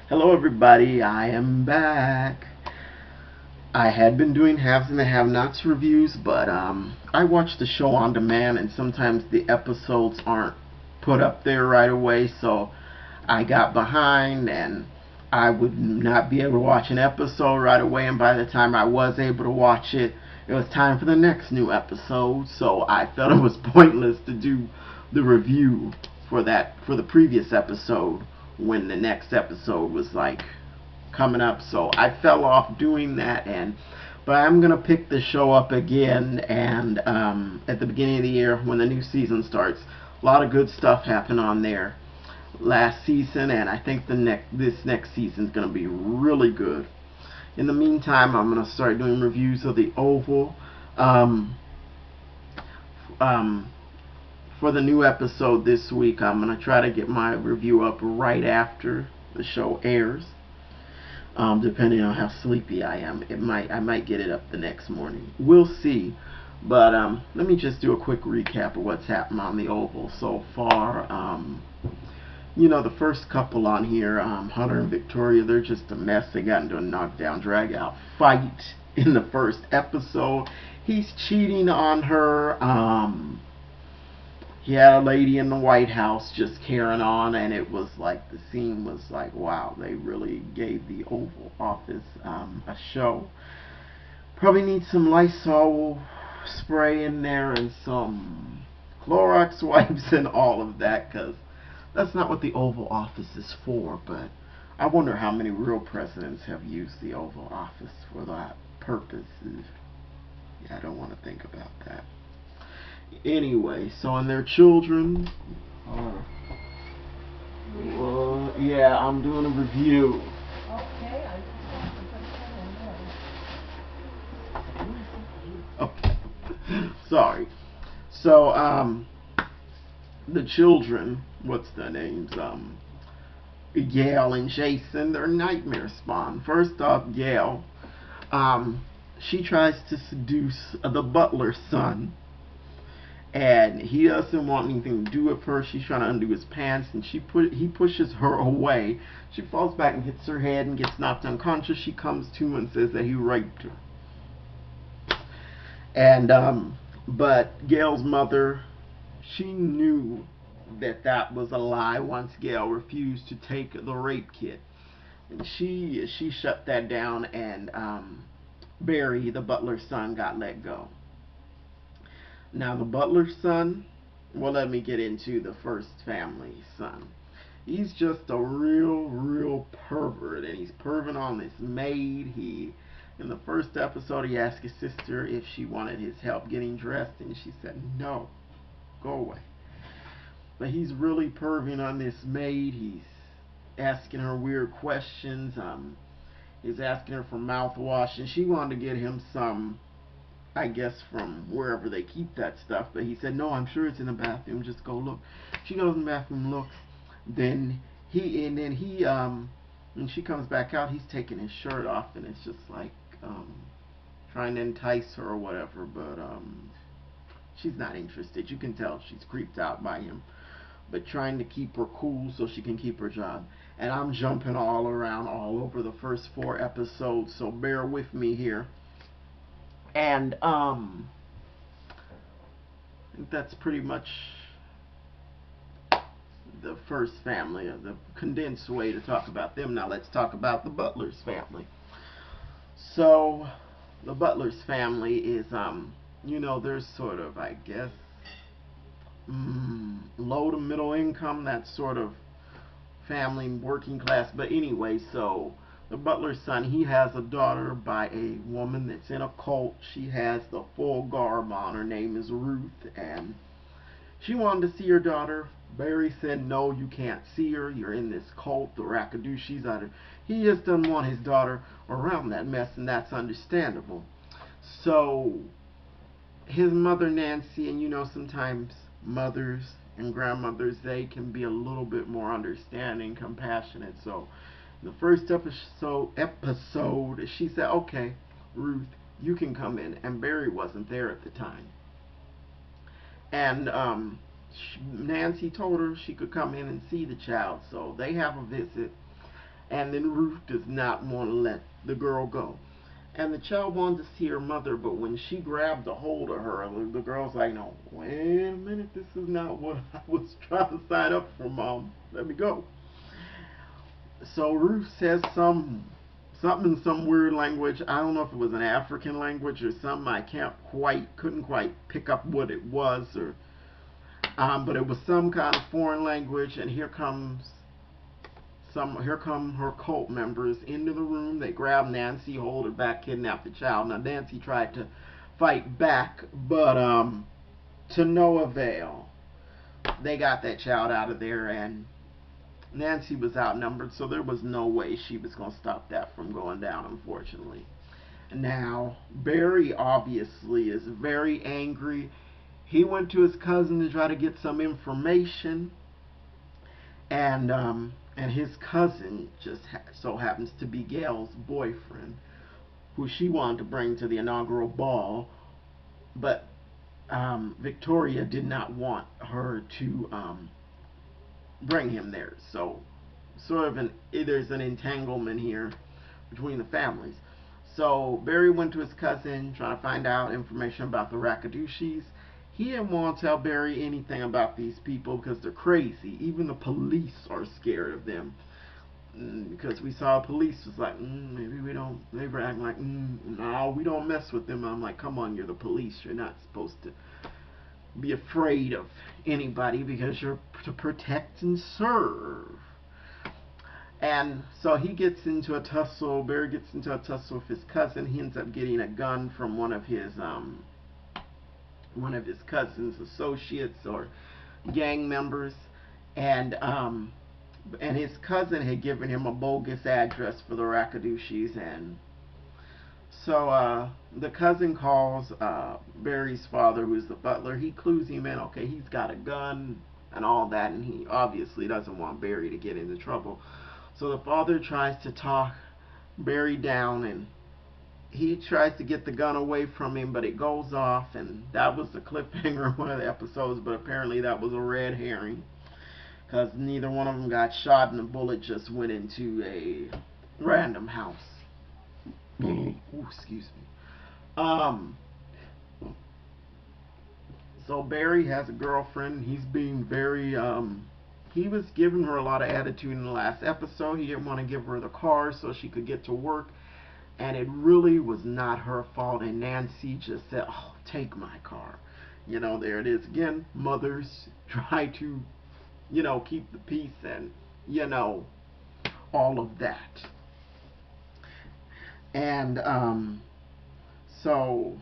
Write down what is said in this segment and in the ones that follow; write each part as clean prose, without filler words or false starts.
Hello, everybody. I am back. I had been doing haves and the have-nots reviews, but I watch the show on demand, and sometimes the episodes aren't put up there right away, so I got behind, and I would not be able to watch an episode right away. And by the time I was able to watch it, it was time for the next new episode. So I felt it was pointless to do the review for the previous episode when the next episode was like coming up. So I fell off doing that, and but I'm gonna pick the show up again. And at the beginning of the year when the new season starts, a lot of good stuff happened on there last season, and I think this next season is gonna be really good. In the meantime, I'm gonna start doing reviews of the Oval. Um, um, for the new episode this week, I'm gonna try to get my review up right after the show airs. Depending on how sleepy I am, I might get it up the next morning. We'll see. But let me just do a quick recap of what's happened on the Oval so far. The first couple on here, Hunter and Victoria, they're just a mess. They got into a knockdown, drag out fight in the first episode. He's cheating on her. He had a lady in the White House just carrying on, and it was like the scene was like, wow, they really gave the Oval Office a show. Probably need some Lysol spray in there and some Clorox wipes and all of that, because that's not what the Oval Office is for. But I wonder how many real presidents have used the Oval Office for that purpose. Yeah, I don't want to think about that. Anyway, so and their children are. Well, yeah, I'm doing a review. Okay, I just want to put Okay. Sorry. So, the children, what's their names? Gail and Jason, they're nightmare spawn. First off, Gail, she tries to seduce the butler's son, and he doesn't want anything to do with her. She's trying to undo his pants, and he pushes her away. She falls back and hits her head and gets knocked unconscious. She comes to and says that he raped her. And but Gail's mother, she knew that that was a lie once Gail refused to take the rape kit, and she shut that down. And Barry, the butler's son, got let go. Now the butler's son, well, let me get into the first family son. He's just a real pervert, and he's perving on this maid. In the first episode, he asked his sister if she wanted his help getting dressed, and she said no, go away. But he's really perving on this maid. He's asking her weird questions. He's asking her for mouthwash, and she wanted to get him some, I guess, from wherever they keep that stuff. But he said, no, I'm sure it's in the bathroom. Just go look. She goes in the bathroom, looks. Then when she comes back out, he's taking his shirt off, and it's just like trying to entice her or whatever. But she's not interested. You can tell she's creeped out by him, but trying to keep her cool so she can keep her job. And I'm jumping all around all over the first 4 episodes, so bear with me here. And I think that's pretty much the first family, the condensed way to talk about them. Now let's talk about the Butler's family. So the Butler's family is there's sort of, I guess, low to middle income, that sort of family, working class. But anyway, so the butler's son, he has a daughter by a woman that's in a cult. She has the full garb on. Her name is Ruth, and she wanted to see her daughter. Barry said, no, you can't see her. You're in this cult, the Rakadushi's out of. He just doesn't want his daughter around that mess, and that's understandable. So his mother, Nancy, and sometimes mothers and grandmothers, they can be a little bit more understanding, compassionate. So in the first episode, she said, okay, Ruth, you can come in. And Barry wasn't there at the time. And Nancy told her she could come in and see the child. So they have a visit. And then Ruth does not want to let the girl go. And the child wanted to see her mother, but when she grabbed a hold of her, the girl's like, no, wait a minute, this is not what I was trying to sign up for, Mom. Let me go. So Ruth says something in some weird language. I don't know if it was an African language or something. I couldn't quite pick up what it was, or but it was some kind of foreign language. And here come her cult members into the room. They grab Nancy, hold her back, kidnap the child. Now Nancy tried to fight back, but to no avail. They got that child out of there, and Nancy was outnumbered, so there was no way she was going to stop that from going down, unfortunately. Now, Barry obviously is very angry. He went to his cousin to try to get some information, and his cousin just so happens to be Gail's boyfriend, who she wanted to bring to the inaugural ball, but Victoria did not want her to bring him there. So sort of there's an entanglement here between the families. So Barry went to his cousin trying to find out information about the Rakadushis. He didn't want to tell Barry anything about these people because they're crazy. Even the police are scared of them. Because we saw police was like, maybe we don't, they were acting like, no, we don't mess with them. I'm like, come on, you're the police. You're not supposed to be afraid of anybody because you're to protect and serve. And so he gets into a tussle. Barry gets into a tussle with his cousin. He ends up getting a gun from one of his cousin's associates or gang members, and his cousin had given him a bogus address for the Rakadushis, and so the cousin calls Barry's father, who's the butler. He clues him in. Okay, he's got a gun and all that, and he obviously doesn't want Barry to get into trouble. So the father tries to talk Barry down, and he tries to get the gun away from him, but it goes off, and that was the cliffhanger of one of the episodes, but apparently that was a red herring, because neither one of them got shot, and the bullet just went into a random house. Ooh, excuse me. So Barry has a girlfriend. He's being very, he was giving her a lot of attitude in the last episode. He didn't want to give her the car so she could get to work. And it really was not her fault. And Nancy just said, oh, take my car. You know, there it is again. Mothers try to, you know, keep the peace and, you know, all of that. And so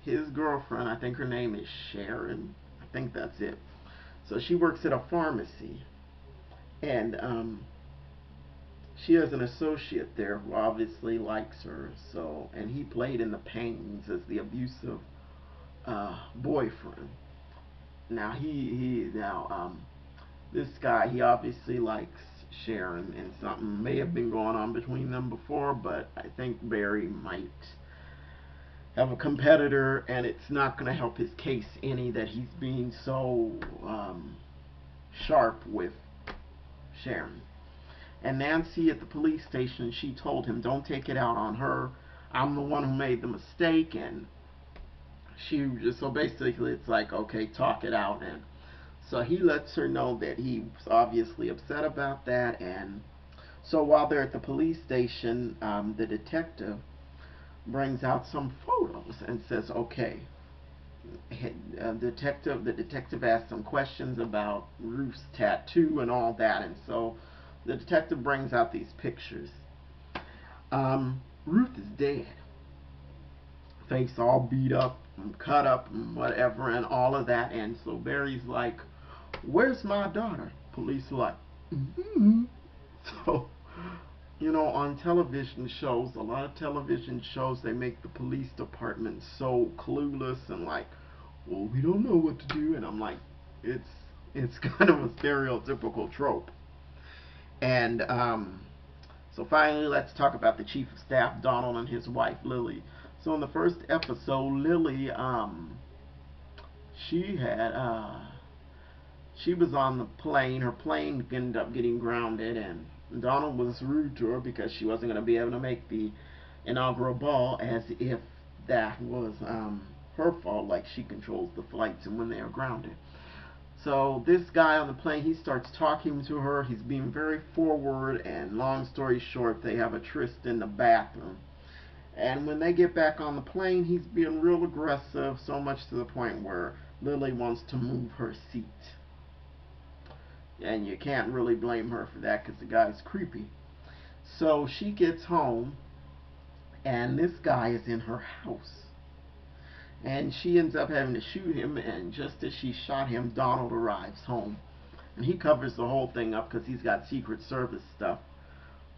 his girlfriend, I think her name is Sharon. I think that's it. So she works at a pharmacy. And she has an associate there who obviously likes her. So, and he played in The Pains as the abusive boyfriend. Now this guy, he obviously likes Sharon, and something may have been going on between them before, but I think Barry might have a competitor, and it's not going to help his case any that he's being so sharp with Sharon. And Nancy at the police station, she told him, don't take it out on her. I'm the one who made the mistake. And she just, so basically it's like, okay, talk it out. And so he lets her know that he was obviously upset about that. And so while they're at the police station, the detective brings out some photos and says, okay, the detective asked some questions about Ruth's tattoo and all that. And so the detective brings out these pictures. Ruth is dead. Face all beat up and cut up and whatever and all of that. And so Barry's like, where's my daughter? Police are like, So, you know, on television shows, a lot of television shows, they make the police department so clueless and like, well, we don't know what to do. And I'm like, it's kind of a stereotypical trope. And so finally, let's talk about the chief of staff, Donald, and his wife, Lily. So in the first episode, Lily, she was on the plane. Her plane ended up getting grounded, and Donald was rude to her because she wasn't going to be able to make the inaugural ball, as if that was her fault, like she controls the flights and when they are grounded. So this guy on the plane, he starts talking to her. He's being very forward, and long story short, they have a tryst in the bathroom. And when they get back on the plane, he's being real aggressive, so much to the point where Lily wants to move her seat. And you can't really blame her for that because the guy's creepy. So she gets home, and this guy is in her house. And she ends up having to shoot him, and just as she shot him, Donald arrives home. And he covers the whole thing up because he's got Secret Service stuff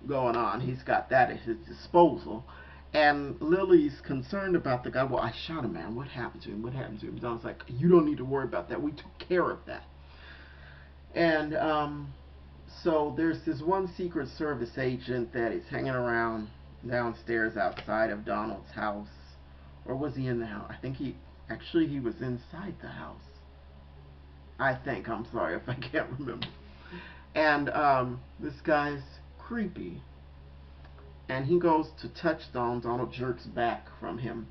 going on. He's got that at his disposal. And Lily's concerned about the guy. Well, I shot a man. What happened to him? What happened to him? Donald's like, you don't need to worry about that. We took care of that. And so there's this one Secret Service agent that is hanging around downstairs outside of Donald's house. Or was he in the house? I think he was inside the house. I think. I'm sorry if I can't remember. And this guy's creepy. And he goes to touch Donald. Donald jerks back from him.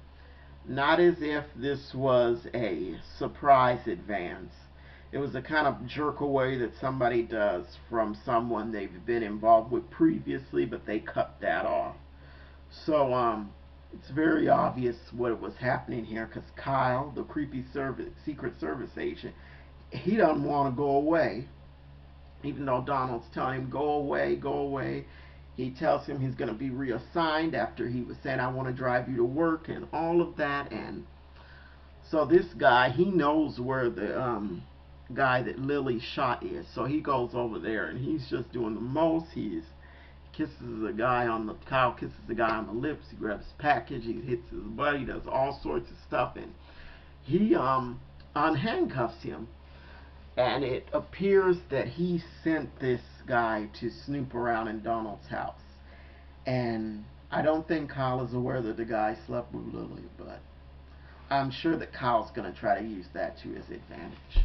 Not as if this was a surprise advance. It was a kind of jerk away that somebody does from someone they've been involved with previously, but they cut that off. So it's very obvious what was happening here, because Kyle, the creepy Secret Service agent, he doesn't want to go away. Even though Donald's telling him, go away, go away. He tells him he's going to be reassigned after he was saying, I want to drive you to work and all of that. And so this guy, he knows where the guy that Lily shot is. So he goes over there, and he's just doing the most. Kyle kisses the guy on the lips. He grabs his package. He hits his butt. He does all sorts of stuff. And he unhandcuffs him. And it appears that he sent this guy to snoop around in Donald's house. And I don't think Kyle is aware that the guy slept with Lily, but I'm sure that Kyle's going to try to use that to his advantage.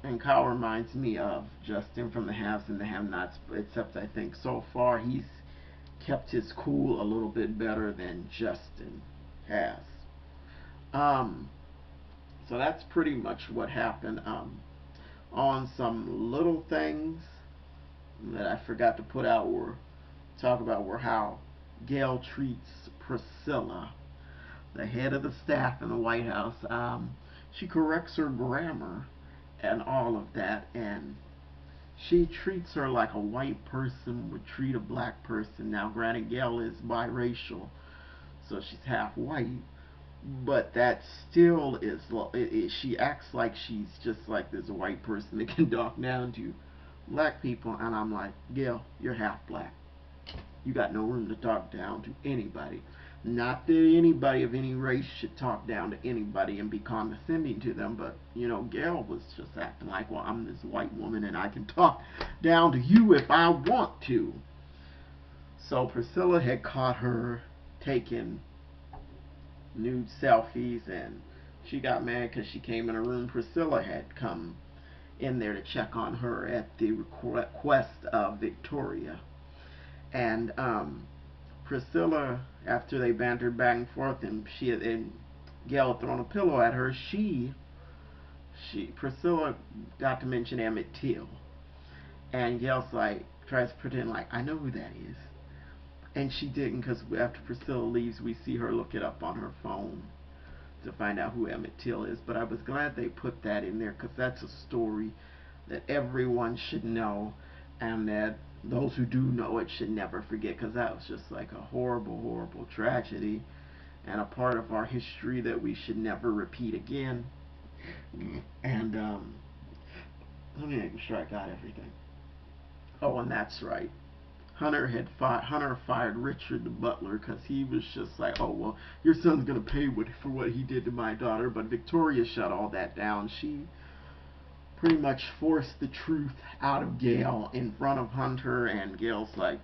And Kyle reminds me of Justin from the Haves and the Have-Nots, except I think so far he's kept his cool a little bit better than Justin has. So that's pretty much what happened. On some little things that I forgot to put out or talk about were how Gail treats Priscilla, the head of the staff in the White House. She corrects her grammar and all of that, and she treats her like a white person would treat a black person. Now, granted, Gail is biracial, so she's half white, but that still is, she acts like she's just like this white person that can talk down to black people, and I'm like, Gail, you're half black. You got no room to talk down to anybody. Not that anybody of any race should talk down to anybody and be condescending to them, but, you know, Gail was just acting like, well, I'm this white woman and I can talk down to you if I want to. So Priscilla had caught her taking nude selfies, and she got mad because she came in her room. Priscilla had come in there to check on her at the request of Victoria. And Priscilla, after they bantered back and forth, and Gail had thrown a pillow at her, Priscilla got to mention Emmett Till, and Gail's like, tries to pretend like, I know who that is, and she didn't, because after Priscilla leaves, we see her look it up on her phone to find out who Emmett Till is. But I was glad they put that in there, because that's a story that everyone should know, and that those who do know it should never forget, because that was just like a horrible, horrible tragedy and a part of our history that we should never repeat again. And let me make sure I got everything. Oh, and that's right. Hunter fired Richard the butler because he was just like, oh, well, your son's going to pay for what he did to my daughter. But Victoria shut all that down. She pretty much forced the truth out of Gail in front of Hunter, and Gail's like,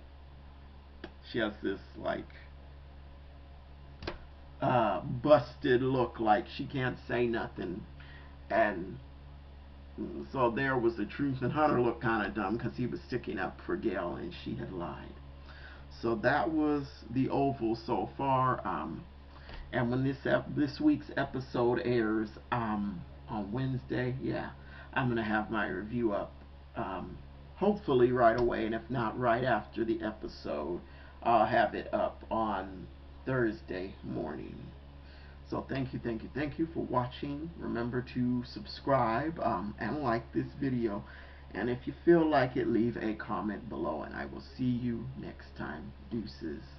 she has this like busted look, like she can't say nothing. And So there was the truth, and Hunter looked kind of dumb because he was sticking up for Gail and she had lied. So that was the Oval so far. And when this week's episode airs on Wednesday, yeah, I'm gonna have my review up. Hopefully right away, and if not right after the episode, I'll have it up on Thursday morning. So thank you for watching. Remember to subscribe and like this video. And if you feel like it, leave a comment below, and I will see you next time. Deuces.